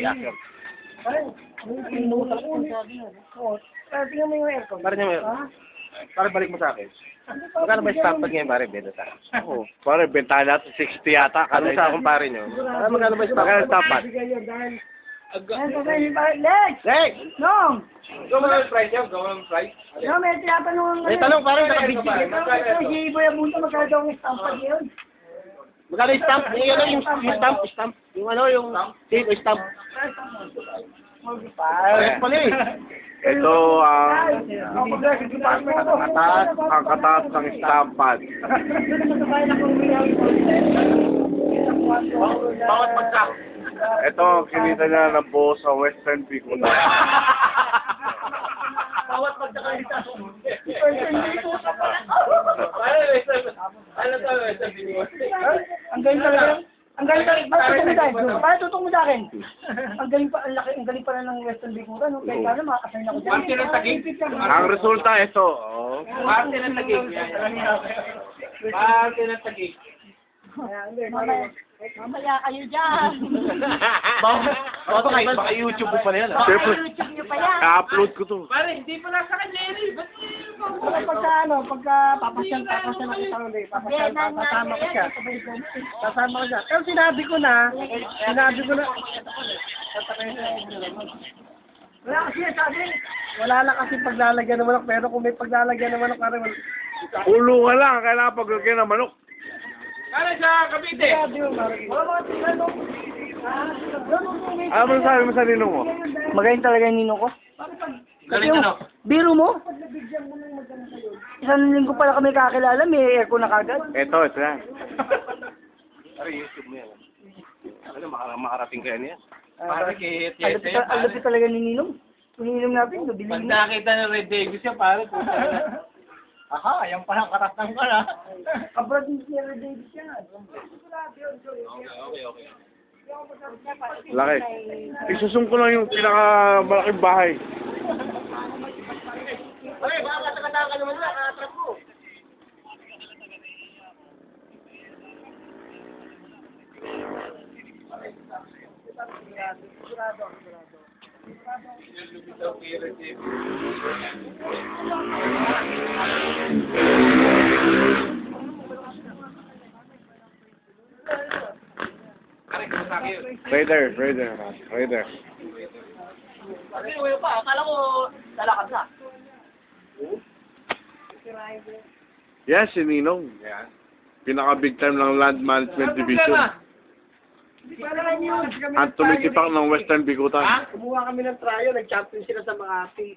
Yakap. Tingnan mo yung aircon. Pare niya mo yun. Pare balik mo sa akin. Magkano ba yung stamp pad ngayon pare? Benta sa akin. Oo. Pare, benta natin 60 yata. Ano sa akong pare nyo? Magkano ba yung stamp pad? Lex! Hey! No! Gawin ang price yan, gawin ang price. No, may tinatanong May tanong pare, nakabigti. Ito, si Boy Abunto, magkano daw ang stampad yun? Magkano yung stamp? Yung stamp. Yung ano, yung tape, yung stamp. Pare pala eh. Ito ang kataas ng stampad. Bawat pagka. Ito ang kinita niya ng buo sa Western Bicol. Bawat pagkakalita. Ano to, sabi mo? Ang galing talaga. Ang galing talaga. Para tutong mo sa akin. Ang galing pa, ang galing pala ng Western Bicol. No? Kaya sana makakasayin ako dyan. Parte ng tagig. Ang resulta ito. Oh. Parte ng tagig. Parte ng tagig. Mamaya kayo dyan. Baka YouTube mo pala yan. Siyempre, YouTube nyo pa yan. i-upload ko to. Pare, hindi pala sa kanya yun eh. Ba't Pagka papasyal ako sa ulit, kasama ko siya. Kasama ko siya. Pero sinabi ko na, wala kasi sabi, wala lang kasi paglalagyan ng manok, pero kung may paglalagyan ng manok, parang Ulo ka lang, kailangan paglagyan ng manok. Ano sa Cavite? wala mga tigano. Ano mo sabi mo sa ninong mo? Magaling talaga yung ninong ko. Galing ano? Biro mo? Isang linggo pala kami kakilala, may aircon na kagad. Ito yan. Pare YouTube mo yan. Ano, makarating kaya niya. Pare, kihit Ang lapit talaga ni Ninong. Yung Ninong natin, nabili Pag niya. nakita ng Red Davis yan, pare, puta na. Aha, yan pa lang katatang ka na. Kabrad ni Sierra Davis yan. Okay. Laki. Isusum ko lang yung pinakamalaking bahay. Pare, baka katakata ka naman na, katrap mo. Raider. Sabi mo pa, akala ko lalakad na. Yes, si Ninong. Pinaka-big time ng Land Management Division. Ang tumitipak ng Western Bicutan. Kumuha kami ng trial, nag-champion sila sa Makati.